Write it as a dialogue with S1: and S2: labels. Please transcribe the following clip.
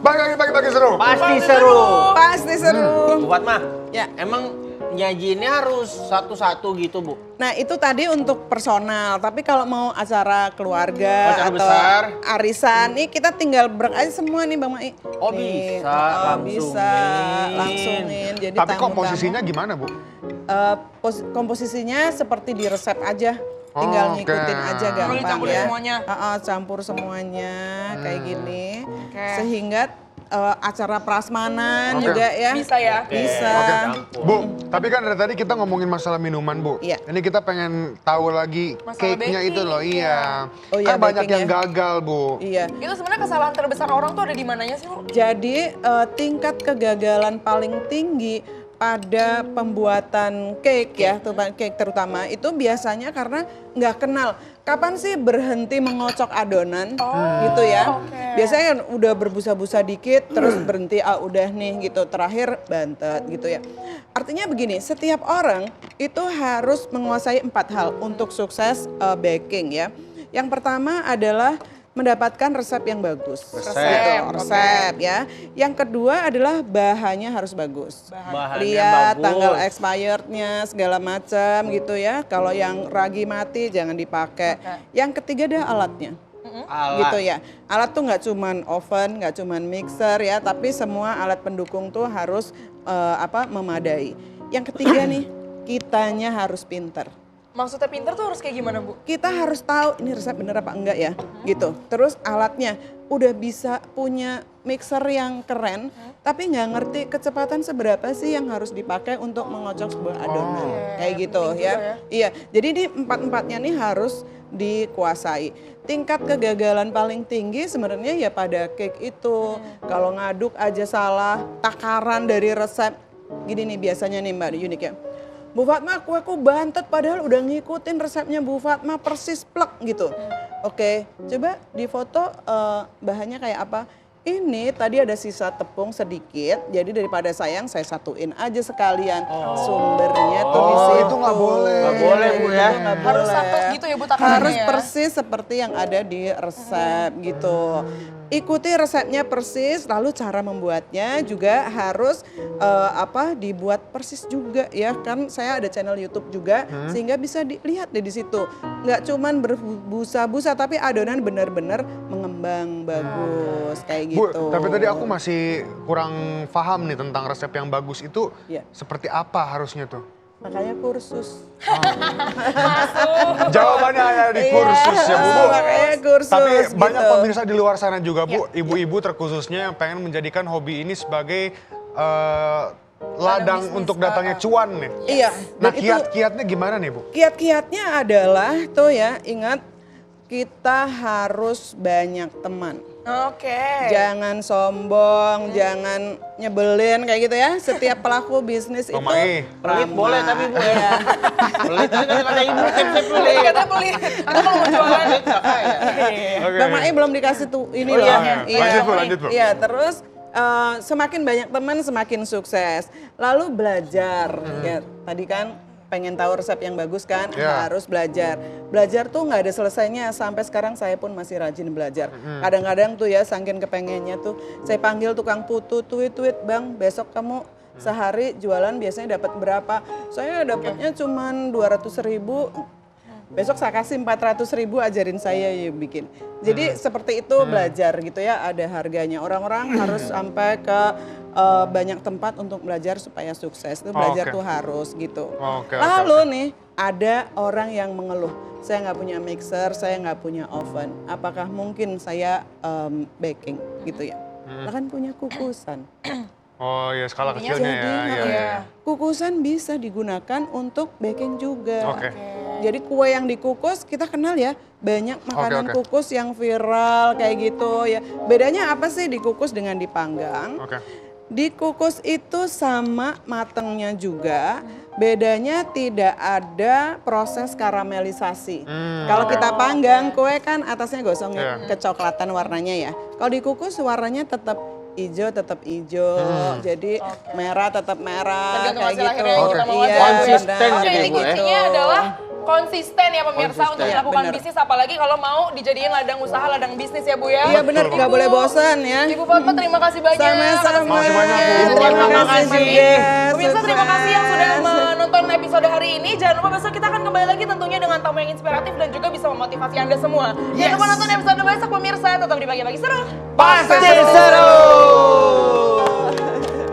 S1: Bagi seru.
S2: Pasti seru.
S3: Pasti seru.
S2: Bu Fatma,
S3: Ya.
S2: emang nyajiinnya harus satu-satu gitu, Bu?
S3: Nah itu tadi untuk personal, tapi kalau mau acara keluarga
S2: Acara
S3: atau
S2: besar.
S3: arisan, nih kita tinggal brek aja semua nih Bang Mai.
S2: Oh,
S3: Nih,
S2: bisa,
S3: bisa,
S2: langsungin.
S3: langsungin. Jadi
S1: Tapi
S3: tamu-tamu,
S1: komposisinya gimana, Bu?
S3: komposisinya seperti di resep aja. Tinggal
S1: Oh,
S3: ngikutin
S1: oke.
S3: aja gampang
S4: Campurin
S3: ya.
S4: semuanya.
S3: Campur semuanya kayak gini.
S4: Oke.
S3: Sehingga acara prasmanan
S1: Oke.
S3: juga ya.
S4: Bisa ya?
S3: Bisa.
S1: Oke.
S2: Campur.
S1: Bu, tapi kan dari tadi kita ngomongin masalah minuman, Bu.
S3: Iya.
S1: Ini kita pengen tahu lagi
S4: Masalah
S1: cake-nya
S4: baking,
S1: itu loh, iya.
S3: Oh iya,
S1: Kan banyak
S3: baking
S1: yang
S3: ya.
S1: gagal, Bu.
S3: Iya.
S4: Itu sebenarnya kesalahan terbesar orang tuh ada di mananya sih, Bu?
S3: Jadi tingkat kegagalan paling tinggi pada pembuatan cake ya, cake terutama itu biasanya karena nggak kenal. Kapan sih berhenti mengocok adonan gitu ya?
S4: oke.
S3: Biasanya kan udah berbusa-busa dikit terus berhenti, udah nih gitu, terakhir bantet gitu ya. Artinya begini, setiap orang itu harus menguasai 4 hal untuk sukses baking ya. Yang pertama adalah mendapatkan resep yang bagus. Resep ya. Yang kedua adalah bahannya harus bagus.
S2: Bahannya
S3: Lihat
S2: bagus.
S3: tanggal expirednya segala macam gitu ya. Kalau yang ragi mati jangan dipakai. Yang ketiga adalah alatnya.
S2: Alat.
S3: Gitu ya. Alat tuh nggak cuman oven, nggak cuman mixer ya, tapi semua alat pendukung tuh harus memadai. Yang ketiga nih, kitanya harus pinter.
S4: Maksudnya pinter tuh harus kayak gimana, Bu?
S3: Kita harus tahu ini resep bener apa enggak ya, gitu. Terus alatnya udah bisa punya mixer yang keren, tapi nggak ngerti kecepatan seberapa sih yang harus dipakai untuk mengocok sebuah adonan, kayak gitu
S4: penting
S3: ya.
S4: juga ya.
S3: Iya, jadi ini empat-empatnya nih harus dikuasai. Tingkat kegagalan paling tinggi sebenarnya ya pada cake itu. Kalau ngaduk aja salah, takaran dari resep, gini nih biasanya nih Mbak Unik ya. Bu Fatma, kueku bantet padahal udah ngikutin resepnya Bu Fatma persis plek gitu. Oke, coba di foto bahannya kayak apa? Ini tadi ada sisa tepung sedikit, jadi daripada sayang saya satuin aja sekalian sumbernya tuh di situ.
S1: itu nggak boleh.
S2: Nggak boleh, Bu, ya?
S3: Itu nggak
S4: Harus
S3: boleh.
S4: satu gitu ya, Bu, takarannya
S3: Harus
S4: ya?
S3: persis seperti yang ada di resep gitu. Ikuti resepnya persis, lalu cara membuatnya juga harus dibuat persis juga ya. Kan saya ada channel YouTube juga, sehingga bisa dilihat deh di situ. Nggak cuman berbusa-busa, tapi adonan benar-benar mengembang bagus kayak
S1: Bu,
S3: gitu.
S1: tapi tadi aku masih kurang paham nih tentang resep yang bagus itu
S3: Iya.
S1: seperti apa harusnya tuh?
S3: Makanya kursus.
S1: Jawabannya hanya di kursus ya, Bu.
S3: Makanya kursus
S1: Tapi
S3: gitu.
S1: banyak pemirsa di luar sana juga, Bu, ibu-ibu terkhususnya yang pengen menjadikan hobi ini sebagai ladang
S4: bisnis.
S1: untuk datangnya cuan nih.
S3: Iya.
S1: Nah,
S3: dan itu
S1: kiat-kiatnya gimana nih, Bu?
S3: kiat-kiatnya adalah tuh ya, ingat kita harus banyak teman.
S4: Oke.
S3: Jangan sombong, jangan nyebelin kayak gitu ya. Setiap pelaku bisnis
S1: Bang
S3: itu
S1: Mai.
S2: Pelit boleh tapi Bu ya.
S3: Iya.
S2: Pelit tapi kan kata Ibu tips-tips pelit.
S4: Katanya pelit. Atau kalau mau jualan.
S1: Oke.
S3: Bang Mai belum dikasih tuh ini
S2: Oh,
S3: loh.
S2: iya.
S1: Lanjut, Bu, lanjut, Bu.
S3: Iya, terus semakin banyak teman semakin sukses. Lalu belajar. Ya, tadi kan pengen tahu resep yang bagus kan,
S1: Iya.
S3: harus belajar. Belajar tuh nggak ada selesainya, sampai sekarang saya pun masih rajin belajar. Kadang-kadang tuh ya saking kepengennya tuh, saya panggil tukang putu, tweet, Bang besok kamu sehari jualan biasanya dapat berapa? Saya dapatnya cuman 200.000. Besok saya kasih 400.000 ajarin saya ya bikin. Jadi seperti itu belajar gitu ya, ada harganya. Orang-orang harus sampai ke banyak tempat untuk belajar supaya sukses. Itu belajar
S1: Oke.
S3: tuh harus gitu.
S1: Oke,
S3: Lalu nih ada orang yang mengeluh, saya nggak punya mixer, saya nggak punya oven. Apakah mungkin saya baking gitu ya? Lah kan punya kukusan.
S1: Oh iya, skala
S4: Intinya
S1: kecilnya ya.
S3: jadi,
S1: Iya,
S4: iya.
S1: iya.
S3: Kukusan bisa digunakan untuk baking juga.
S1: Oke.
S3: Jadi kue yang dikukus kita kenal ya, banyak makanan
S1: oke.
S3: kukus yang viral kayak gitu ya. Bedanya apa sih dikukus dengan dipanggang?
S1: Oke.
S3: Dikukus itu sama matangnya juga, bedanya tidak ada proses karamelisasi. Kalau kita panggang kue kan atasnya gosong ya,
S1: Iya.
S3: kecoklatan warnanya ya. Kalau dikukus warnanya tetap hijau, jadi merah tetap merah
S4: Tergantung
S3: kayak
S4: hasil
S3: gitu.
S4: akhirnya yang kita mau
S3: Iya,
S4: hasil.
S2: Konsisten
S3: benar.
S2: jadi,
S4: Oke, ini
S2: Bu, ya.
S4: kuncinya adalah konsisten ya pemirsa
S2: Konsisten.
S4: untuk melakukan
S3: Bener.
S4: bisnis, apalagi kalau mau dijadiin ladang usaha, ladang bisnis ya Bu ya.
S3: Iya benar, nggak boleh bosan ya.
S4: Ibu Fatma terima kasih banyak.
S3: Sama-sama.
S1: Makasih banyak, Bu.
S3: Terima
S2: Terima
S3: kasih
S2: kasih.
S3: juga.
S4: Pemirsa terima kasih yang sudah
S3: Sukses.
S4: menonton episode hari ini. Jangan lupa besok kita akan kembali lagi tentunya dengan tamu yang inspiratif dan juga bisa memotivasi Anda semua. Jangan lupa nonton episode besok pemirsa, tetap di Pagi-Pagi Seru.
S2: Pasti seru.